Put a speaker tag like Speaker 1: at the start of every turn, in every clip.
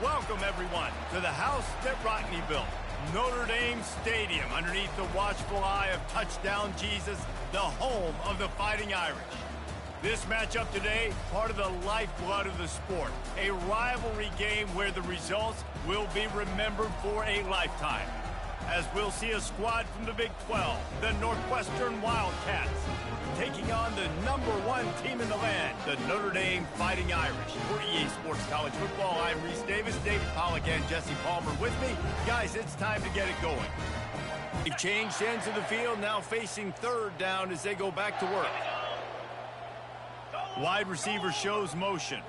Speaker 1: Welcome, everyone, to the house that Rodney built, Notre Dame Stadium, underneath the watchful eye of Touchdown Jesus, the home of the Fighting Irish. This matchup today, part of the lifeblood of the sport, a rivalry game where the results will be remembered for a lifetime. As we'll see a squad from the Big 12, the Northwestern Wildcats, taking on the #1 team in the land, the Notre Dame Fighting Irish. For EA Sports College Football, I'm Reese Davis, David Pollack, and Jesse Palmer with me. Guys, it's time to get it going. They've changed ends of the field, now facing third down as they go back to work. Wide receiver shows motion.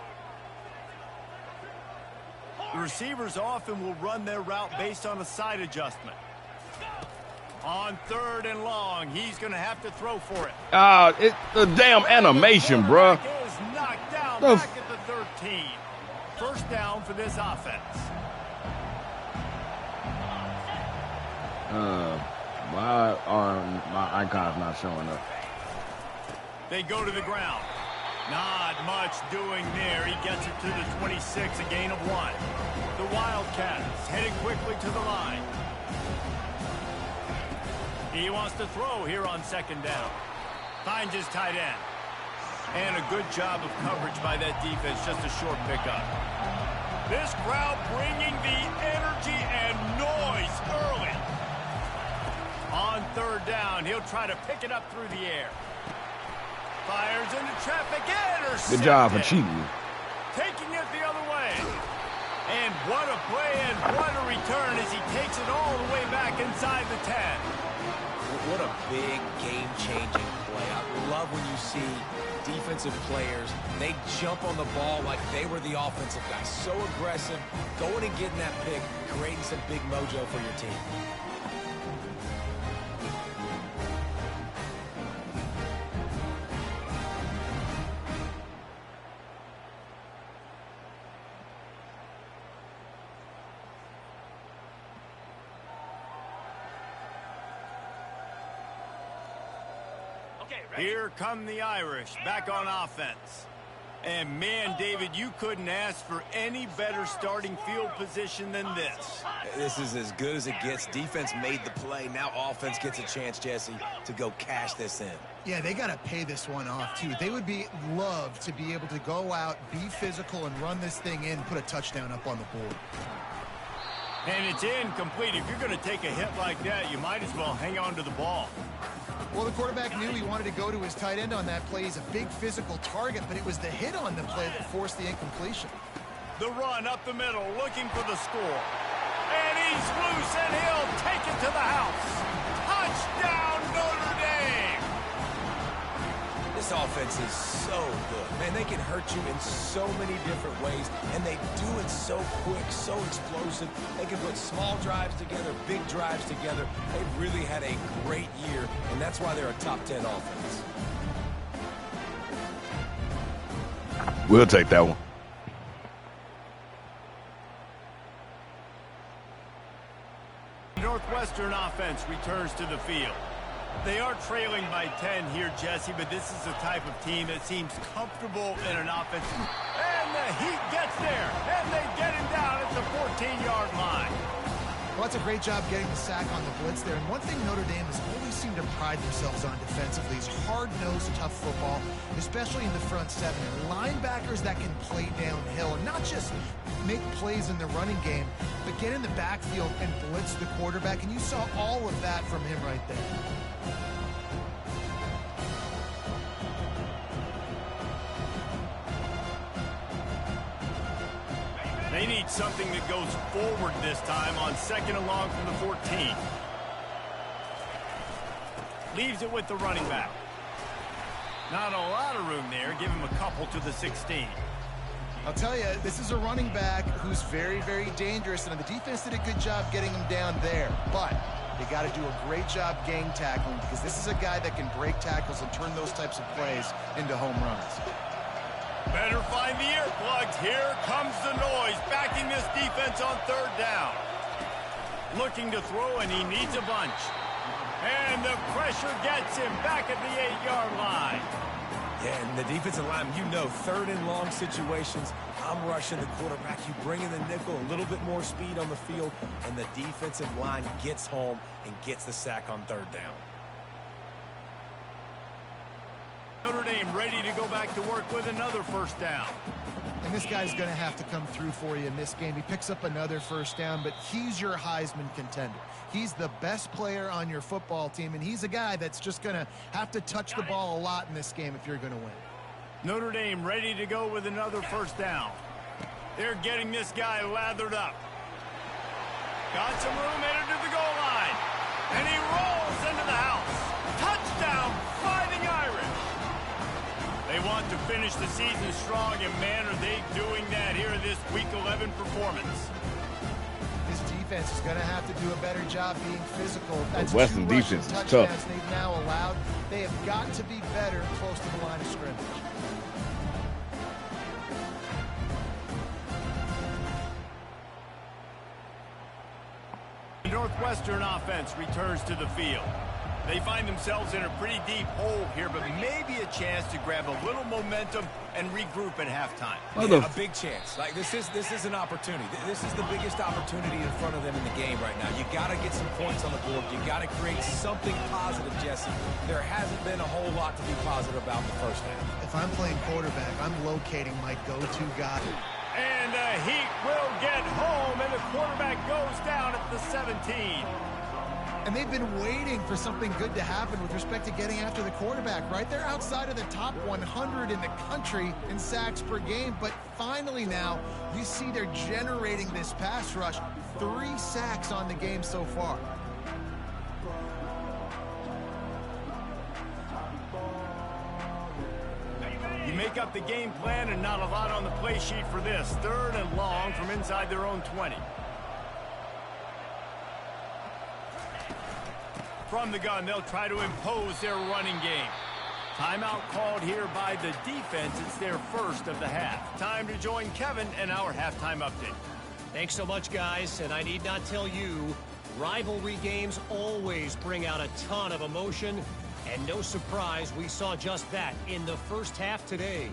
Speaker 1: The receivers often will run their route based on a side adjustment. On third and long, he's going to have to throw for it.
Speaker 2: It's the damn animation, bruh.
Speaker 1: Is knocked down back at the 13. First down for this offense.
Speaker 2: Why are my icons not showing up?
Speaker 1: They go to the ground. Not much doing there. He gets it to the 26, a gain of 1. The Wildcats heading quickly to the line. He wants to throw here on second down. Finds his tight end. And a good job of coverage by that defense, just a short pickup. This crowd bringing the energy and noise early. On third down, he'll try to pick it up through the air. Fires into traffic, intercepted.
Speaker 2: Good job for cheating.
Speaker 1: Taking it the other way. And what a play and what a return as he takes it all the way back inside the 10.
Speaker 3: What a big game-changing play. I love when you see defensive players, they jump on the ball like they were the offensive guy. So aggressive, going and getting that pick, creating some big mojo for your team.
Speaker 1: Here come the Irish, back on offense. And man, David, you couldn't ask for any better starting field position than this.
Speaker 3: This is as good as it gets. Defense made the play. Now offense gets a chance, Jesse, to go cash this in.
Speaker 4: Yeah, they got to pay this one off, too. They would love to be able to go out, be physical, and run this thing in, put a touchdown up on the board.
Speaker 1: And it's incomplete. If you're going to take a hit like that, you might as well hang on to the ball.
Speaker 4: Well, the quarterback knew he wanted to go to his tight end on that play. He's a big physical target, but it was the hit on the play that forced the incompletion.
Speaker 1: The run up the middle, looking for the score. And he's loose, and he'll take it to the house. Touchdown, Notre Dame!
Speaker 3: This offense is so good. Man, they can hurt you in so many different ways, and they do it so quick, so explosive. They can put small drives together, big drives together. They've really had a great year, and that's why they're a top 10 offense.
Speaker 2: We'll take that one.
Speaker 1: Northwestern offense returns to the field. They are trailing by 10 here, Jesse, but this is the type of team that seems comfortable in an offense. And the Heat gets there, and they get him down at the 14-yard line.
Speaker 4: Well, that's a great job getting the sack on the blitz there. And one thing Notre Dame has always seemed to pride themselves on defensively is hard-nosed, tough football, especially in the front seven. And linebackers that can play downhill and not just make plays in the running game, but get in the backfield and blitz the quarterback. And you saw all of that from him right there.
Speaker 1: They need something that goes forward this time on second and long from the 14. Leaves it with the running back. Not a lot of room there. Give him a couple to the 16.
Speaker 4: I'll tell you, this is a running back who's very, very dangerous, and the defense did a good job getting him down there. But they got to do a great job gang tackling because this is a guy that can break tackles and turn those types of plays into home runs.
Speaker 1: Better find the earplugs. Here comes the noise, backing this defense on third down. Looking to throw, and he needs a bunch. And the pressure gets him back at the 8-yard line.
Speaker 3: Yeah, and the defensive line, you know, third and long situations, I'm rushing the quarterback. You bring in the nickel, a little bit more speed on the field, and the defensive line gets home and gets the sack on third down.
Speaker 1: Notre Dame ready to go back to work with another first down.
Speaker 4: And this guy's going to have to come through for you in this game. He picks up another first down, but he's your Heisman contender. He's the best player on your football team, and he's a guy that's just going to have to touch the ball a lot in this game if you're going to win.
Speaker 1: Notre Dame ready to go with another first down. They're getting this guy lathered up. Got some room headed to the goal line. And he rolls into the house. Touchdown, Fighting Irish. They want to finish the season strong, and man, are they doing that here in this Week 11 performance.
Speaker 4: This defense is going to have to do a better job being physical. That's
Speaker 2: Western
Speaker 4: two rushing
Speaker 2: defense is
Speaker 4: touchdowns
Speaker 2: tough.
Speaker 4: they've now allowed. They have got to be better close to the line of scrimmage.
Speaker 1: The Northwestern offense returns to the field. They find themselves in a pretty deep hole here, but maybe a chance to grab a little momentum and regroup at halftime.
Speaker 3: Yeah, a big chance. Like this is an opportunity. This is the biggest opportunity in front of them in the game right now. You got to get some points on the board. You got to create something positive, Jesse. There hasn't been a whole lot to be positive about in the first half.
Speaker 4: If I'm playing quarterback, I'm locating my go-to guy.
Speaker 1: And the Heat will get home, and the quarterback goes down at the 17.
Speaker 4: And they've been waiting for something good to happen with respect to getting after the quarterback, right? They're outside of the top 100 in the country in sacks per game, but finally now you see they're generating this pass rush. 3 sacks on the game so far.
Speaker 1: You make up the game plan and not a lot on the play sheet for this. 3rd and long from inside their own 20. From the gun, they'll try to impose their running game. Timeout called here by the defense. It's their first of the half. Time to join Kevin and our halftime update.
Speaker 5: Thanks so much, guys, and I need not tell you, rivalry games always bring out a ton of emotion, and no surprise, we saw just that in the first half today.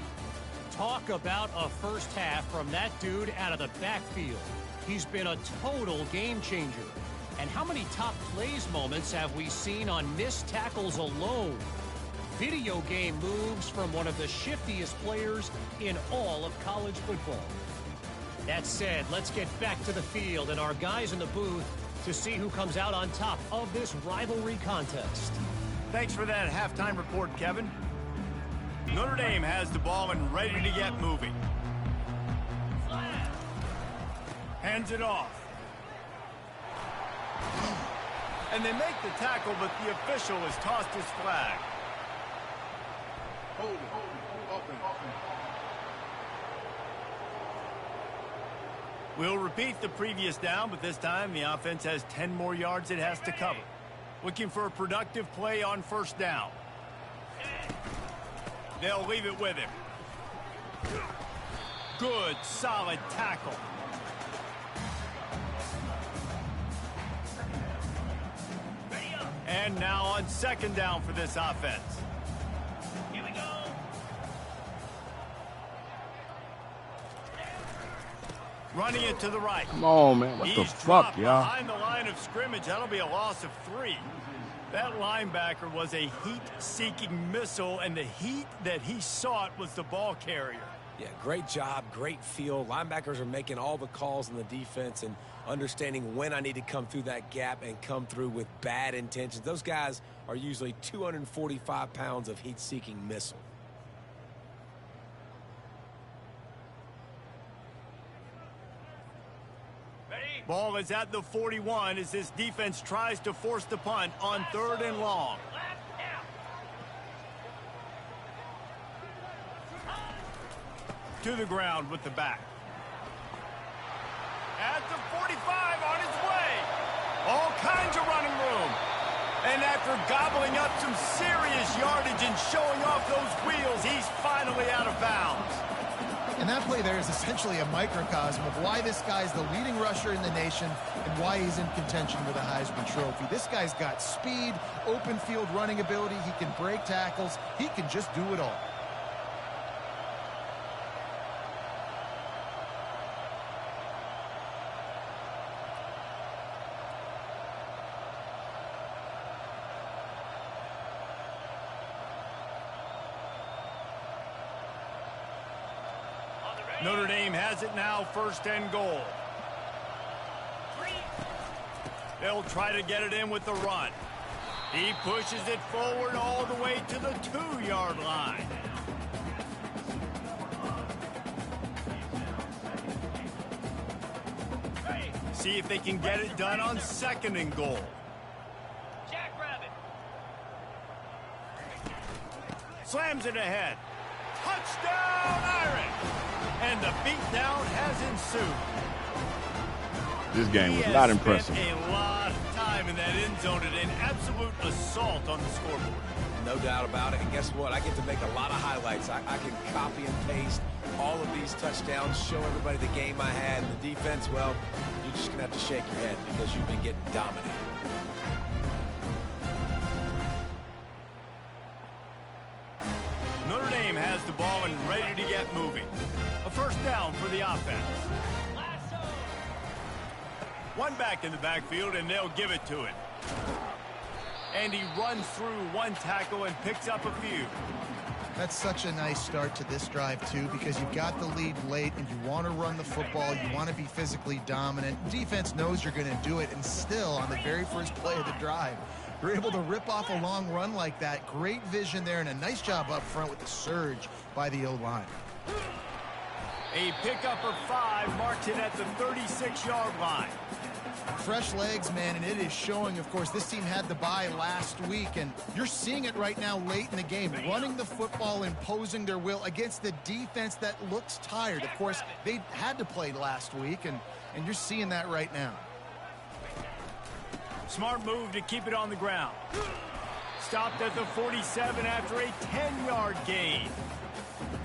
Speaker 5: Talk about a first half from that dude out of the backfield. He's been a total game changer. And how many top plays moments have we seen on missed tackles alone? Video game moves from one of the shiftiest players in all of college football. That said, let's get back to the field and our guys in the booth to see who comes out on top of this rivalry contest.
Speaker 1: Thanks for that halftime report, Kevin. Notre Dame has the ball and ready to get moving. Hands it off. And they make the tackle, but the official has tossed his flag. Hold it. Open. We'll repeat the previous down, but this time the offense has 10 more yards it has to cover. Looking for a productive play on first down. They'll leave it with him. Good, solid tackle. And now on second down for this offense. Here we go. Running it to the right.
Speaker 2: Come on, man. What the fuck, y'all?
Speaker 1: Behind the line of scrimmage, that'll be a loss of 3. That linebacker was a heat-seeking missile, and the heat that he sought was the ball carrier.
Speaker 3: Yeah, great job, great feel. Linebackers are making all the calls in the defense and understanding when I need to come through that gap and come through with bad intentions. Those guys are usually 245 pounds of heat-seeking missile.
Speaker 1: Ball is at the 41 as this defense tries to force the punt on 3rd and long. To the ground with the back. At the 45 on his way. All kinds of running room. And after gobbling up some serious yardage and showing off those wheels, he's finally out of bounds.
Speaker 4: And that play there is essentially a microcosm of why this guy's the leading rusher in the nation and why he's in contention for the Heisman Trophy. This guy's got speed, open field running ability. He can break tackles. He can just do it all.
Speaker 1: Notre Dame has it now, 1st and goal. They'll try to get it in with the run. He pushes it forward all the way to the 2-yard line. See if they can get it done on 2nd and goal. Slams it ahead. Touchdown, Irish! And the beatdown has ensued.
Speaker 2: This game was not impressive.
Speaker 1: He has spent a lot of time in that end zone and an absolute assault on the scoreboard.
Speaker 3: No doubt about it. And guess what? I get to make a lot of highlights. I can copy and paste all of these touchdowns, show everybody the game I had. And the defense, well, you're just going to have to shake your head because you've been getting dominated.
Speaker 1: Notre Dame has the ball and ready to get moving. A 1st down for the offense. One back in the backfield, and they'll give it to it. And he runs through one tackle and picks up a few.
Speaker 4: That's such a nice start to this drive, too, because you've got the lead late and you want to run the football. You want to be physically dominant. Defense knows you're going to do it, and still, on the very first play of the drive, you're able to rip off a long run like that. Great vision there, and a nice job up front with the surge by the O-line.
Speaker 1: A pickup of 5 marks it at the 36-yard line.
Speaker 4: Fresh legs, man, and it is showing. Of course, this team had the bye last week, and you're seeing it right now late in the game, running the football, imposing their will against the defense that looks tired. Of course, they had to play last week, and you're seeing that right now.
Speaker 1: Smart move to keep it on the ground. Stopped at the 47 after a 10-yard gain.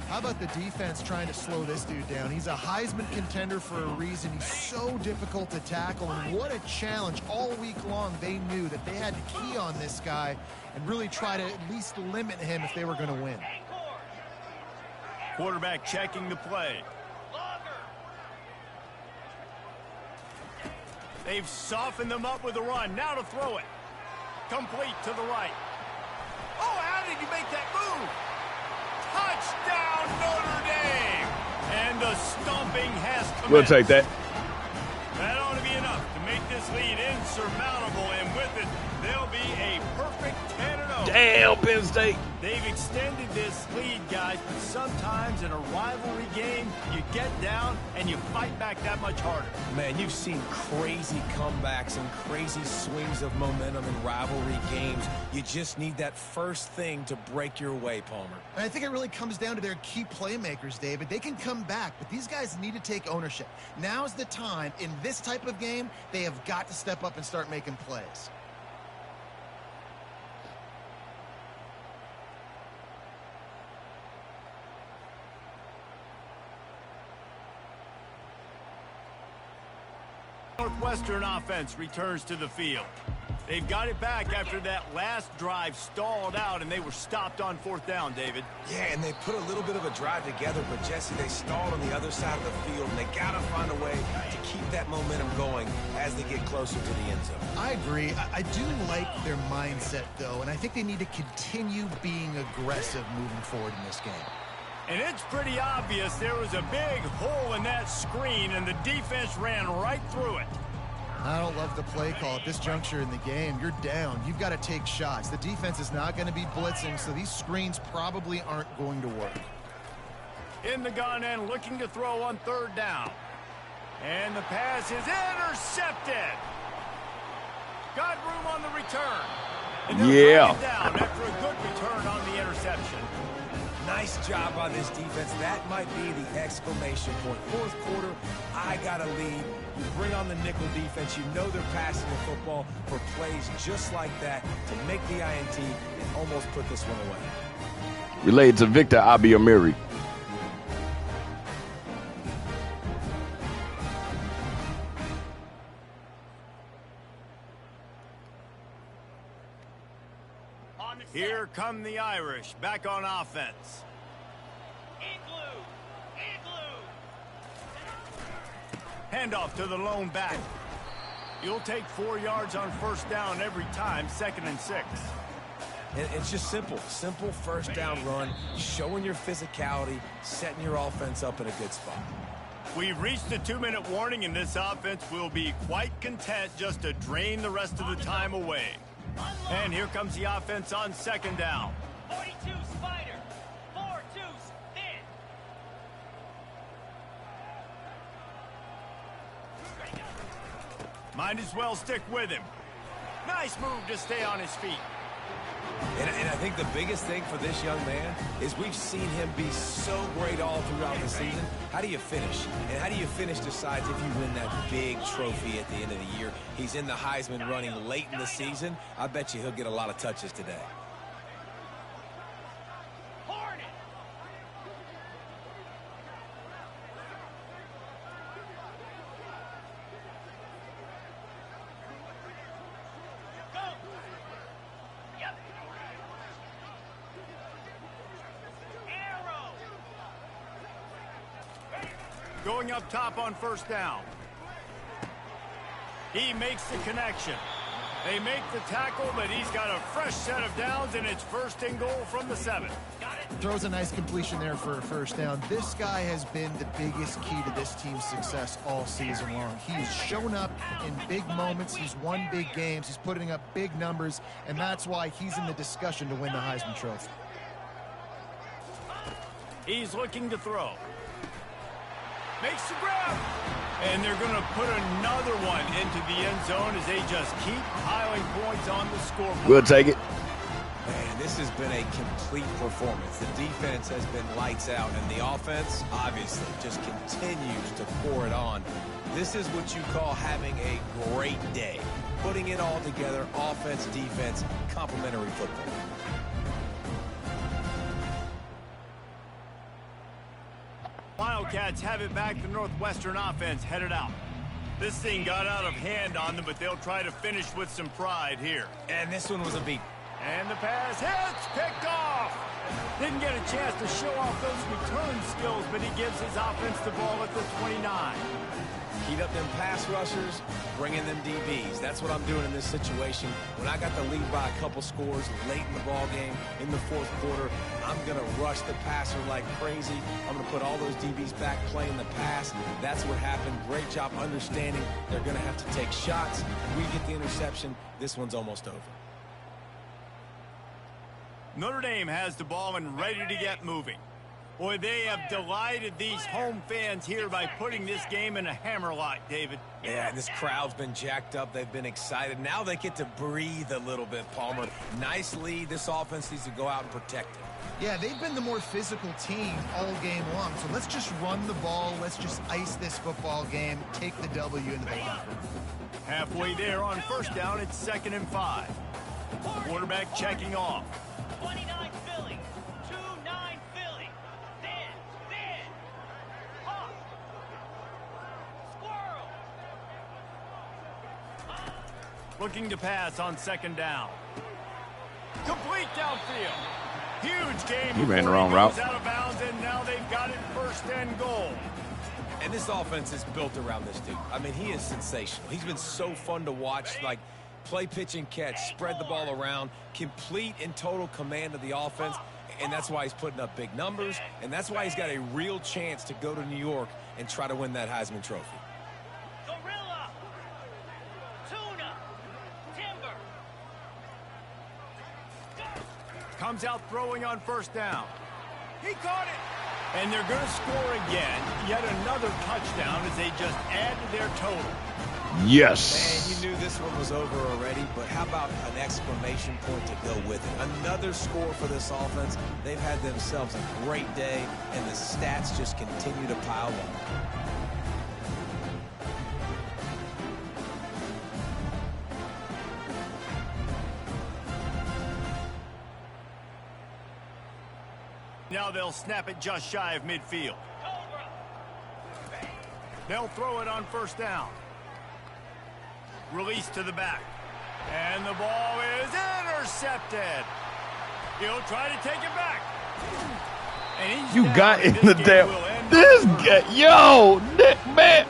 Speaker 4: How about the defense trying to slow this dude down? He's a Heisman contender for a reason. He's so difficult to tackle, and what a challenge. All week long, they knew that they had to key on this guy and really try to at least limit him if they were going to win.
Speaker 1: Quarterback checking the play. They've softened them up with a run. Now to throw it. Complete to the right. Oh, how did he make that move? Touchdown, Notre Dame! And the stomping has commenced.
Speaker 2: We'll take that.
Speaker 1: That ought to be enough to make this lead insurmountable, and with it, they'll be a perfect 10-0.
Speaker 2: Damn, Penn State.
Speaker 1: They've extended this lead, guys, but sometimes in a rivalry game, you get down and you fight back that much harder.
Speaker 3: Man, you've seen crazy comebacks and crazy swings of momentum in rivalry games. You just need that first thing to break your way, Palmer.
Speaker 4: And I think it really comes down to their key playmakers, David. They can come back, but these guys need to take ownership. Now's the time. In this type of game, they have got to step up and start making plays.
Speaker 1: Northwestern offense returns to the field. They've got it back after that last drive stalled out, and they were stopped on 4th down, David.
Speaker 3: Yeah, and they put a little bit of a drive together, but Jesse, they stalled on the other side of the field, and they got to find a way to keep that momentum going as they get closer to the end zone.
Speaker 4: I agree. I do like their mindset, though, and I think they need to continue being aggressive moving forward in this game.
Speaker 1: And it's pretty obvious there was a big hole in that screen, and the defense ran right through it.
Speaker 4: I don't love the play call at this juncture in the game. You're down. You've got to take shots. The defense is not going to be blitzing, so these screens probably aren't going to work.
Speaker 1: In the gun and looking to throw on 3rd down. And the pass is intercepted. Got room on the return. And they'll bring it down after a good return on the interception.
Speaker 3: Nice job on this defense. That might be the exclamation point. 4th quarter, I got a lead. You bring on the nickel defense. You know they're passing the football for plays just like that to make the INT and almost put this one away.
Speaker 2: Related to Victor Abiamiri.
Speaker 1: Here come the Irish, back on offense. Handoff to the lone back. You'll take 4 yards on 1st down every time, 2nd and 6.
Speaker 3: And it's just simple first down run, showing your physicality, setting your offense up in a good spot.
Speaker 1: We've reached the 2-minute warning, and this offense will be quite content just to drain the rest of the time away. And here comes the offense on second down.
Speaker 6: 42 spider, 4-2 spin.
Speaker 1: Might as well stick with him. Nice move to stay on his feet.
Speaker 3: And I think the biggest thing for this young man is we've seen him be so great all throughout the season. How do you finish? And how do you finish decides if you win that big trophy at the end of the year. He's in the Heisman running late in the season. I bet you he'll get a lot of touches today.
Speaker 1: Going up top on first down. He makes the connection. They make the tackle, but he's got a fresh set of downs, and it's first and goal from the 7.
Speaker 4: Throws a nice completion there for a first down. This guy has been the biggest key to this team's success all season long. He's shown up in big moments. He's won big games. He's putting up big numbers, and that's why he's in the discussion to win the Heisman Trophy.
Speaker 1: He's looking to throw. Makes the grab. And they're going to put another one into the end zone as they just keep piling points on the scoreboard.
Speaker 2: We'll take it.
Speaker 3: Man, this has been a complete performance. The defense has been lights out, and the offense, obviously, just continues to pour it on. This is what you call having a great day. Putting it all together, offense, defense, complementary football.
Speaker 1: Wildcats have it back. The Northwestern offense headed out. This thing got out of hand on them, but they'll try to finish with some pride here.
Speaker 3: And this one was a beat.
Speaker 1: And the pass hits, picked off. Didn't get a chance to show off those return skills, but he gives his offense the ball at the 29.
Speaker 3: Heat up them pass rushers, bring in them DBs. That's what I'm doing in this situation. When I got the lead by a couple scores late in the ball game, in the fourth quarter, I'm going to rush the passer like crazy. I'm going to put all those DBs back playing the pass. That's what happened. Great job understanding they're going to have to take shots. We get the interception. This one's almost over.
Speaker 1: Notre Dame has the ball and ready to get moving. Boy, they have delighted these home fans here by putting this game in a hammerlock, David.
Speaker 3: Yeah, this crowd's been jacked up. They've been excited. Now they get to breathe a little bit, Palmer. Nice lead. This offense needs to go out and protect it.
Speaker 4: Yeah, they've been the more physical team all game long. So let's just run the ball. Let's just ice this football game. Take the W into the locker room.
Speaker 1: Halfway there on first down, it's 2nd and 5. Quarterback checking off.
Speaker 6: 29 Philly, 2-9 Philly. Then, hawk, squirrel.
Speaker 1: Looking to pass on 2nd down. Complete downfield. Huge game.
Speaker 2: He ran the
Speaker 1: before
Speaker 2: wrong
Speaker 1: he
Speaker 2: route.
Speaker 1: goes out of bounds, and now they've got it 1st and goal.
Speaker 3: And this offense is built around this dude. I mean, he is sensational. He's been so fun to watch, like play, pitch, and catch, spread the ball around, complete and total command of the offense, and that's why he's putting up big numbers, and that's why he's got a real chance to go to New York and try to win that Heisman Trophy.
Speaker 6: Gorilla, tuna, timber.
Speaker 1: Comes out throwing on 1st down. He caught it. And they're going to score again. Yet another touchdown as they just add to their total.
Speaker 2: Yes.
Speaker 3: Man, you knew this one was over already, but how about an exclamation point to go with it? Another score for this offense. They've had themselves a great day, and the stats just continue to pile on.
Speaker 1: Now they'll snap it just shy of midfield. They'll throw it on 1st down. Release to the back. And the ball is intercepted. He'll try to take it back. And he's
Speaker 2: You
Speaker 1: down,
Speaker 2: got in
Speaker 1: and
Speaker 2: the
Speaker 1: this game
Speaker 2: damn.
Speaker 1: will end
Speaker 2: This
Speaker 1: on a
Speaker 2: guy, yo, Nick, man.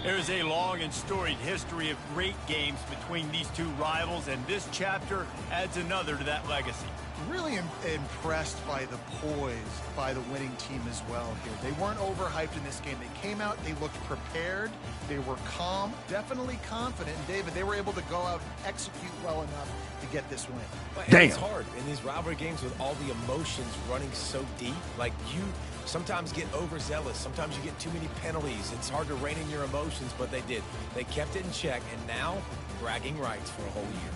Speaker 1: There's a long and storied history of great games between these two rivals, and this chapter adds another to that legacy.
Speaker 4: Really impressed by the poise by the winning team as well here. They weren't overhyped in this game. They came out, they looked prepared, they were calm, definitely confident. And David, they were able to go out and execute well enough to get this win.
Speaker 3: Damn. It's hard in these rivalry games with all the emotions running so deep. Like, you sometimes get overzealous. Sometimes you get too many penalties. It's hard to rein in your emotions, but they did. They kept it in check, and now bragging rights for a whole year.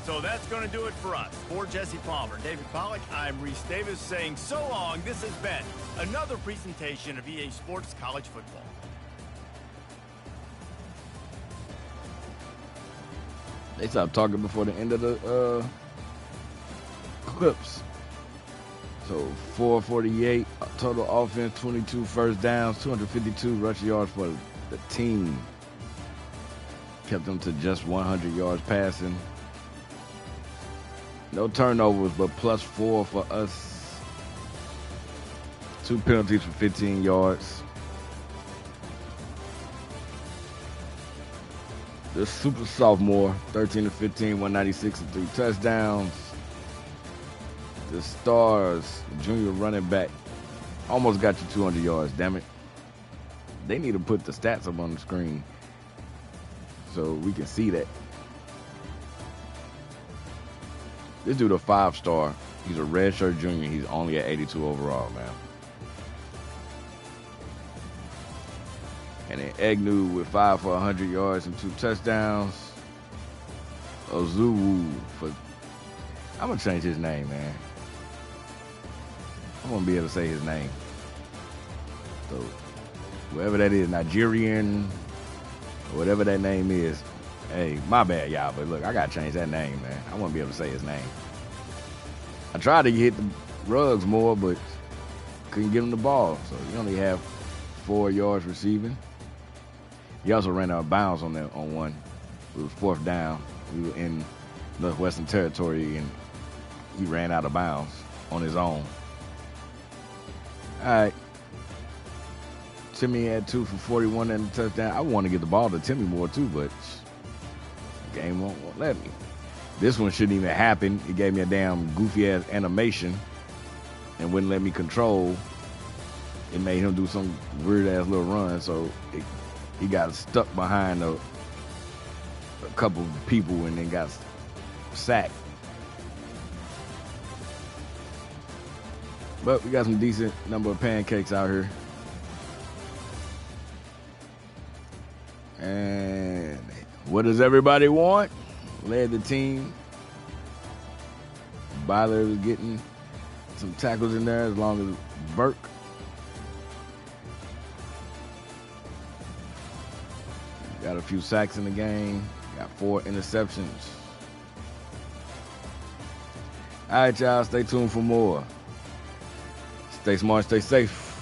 Speaker 1: So that's going to do it for us. For Jesse Palmer, David Pollack, I'm Reese Davis saying so long. This has been another presentation of EA Sports College Football.
Speaker 2: They stopped talking before the end of the clips. So 448 total offense, 22 first downs, 252 rush yards for the team. Kept them to just 100 yards passing. No turnovers, but +4 for us. 2 penalties for 15 yards. The super sophomore, 13 to 15, 196 and 3 touchdowns. The Stars, junior running back, almost got you 200 yards, damn it. They need to put the stats up on the screen so we can see that. This dude a 5-star. He's a redshirt junior. He's only at 82 overall, man. And then Agnew with 5 for 100 yards and 2 touchdowns. Ozuwu for... I'm going to change his name, man. I'm going to be able to say his name. So, whoever that is, Nigerian, or whatever that name is. Hey, my bad, y'all, but look, I got to change that name, man. I want to be able to say his name. I tried to hit the Ruggs more, but couldn't give him the ball. So he only have 4 yards receiving. He also ran out of bounds on one. It was 4th down. We were in Northwestern territory, and he ran out of bounds on his own. All right. Timmy had 2 for 41 and a touchdown. I want to get the ball to Timmy more, too, but the game won't let me. This one shouldn't even happen. It gave me a damn goofy-ass animation and wouldn't let me control. It made him do some weird-ass little run, so he got stuck behind a couple of people and then got sacked. But we got some decent number of pancakes out here. And what does everybody want? Led the team. Byler was getting some tackles in there as long as Burke. Got a few sacks in the game. Got 4 interceptions. All right, y'all. Stay tuned for more. Stay smart, stay safe.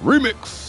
Speaker 2: Remix.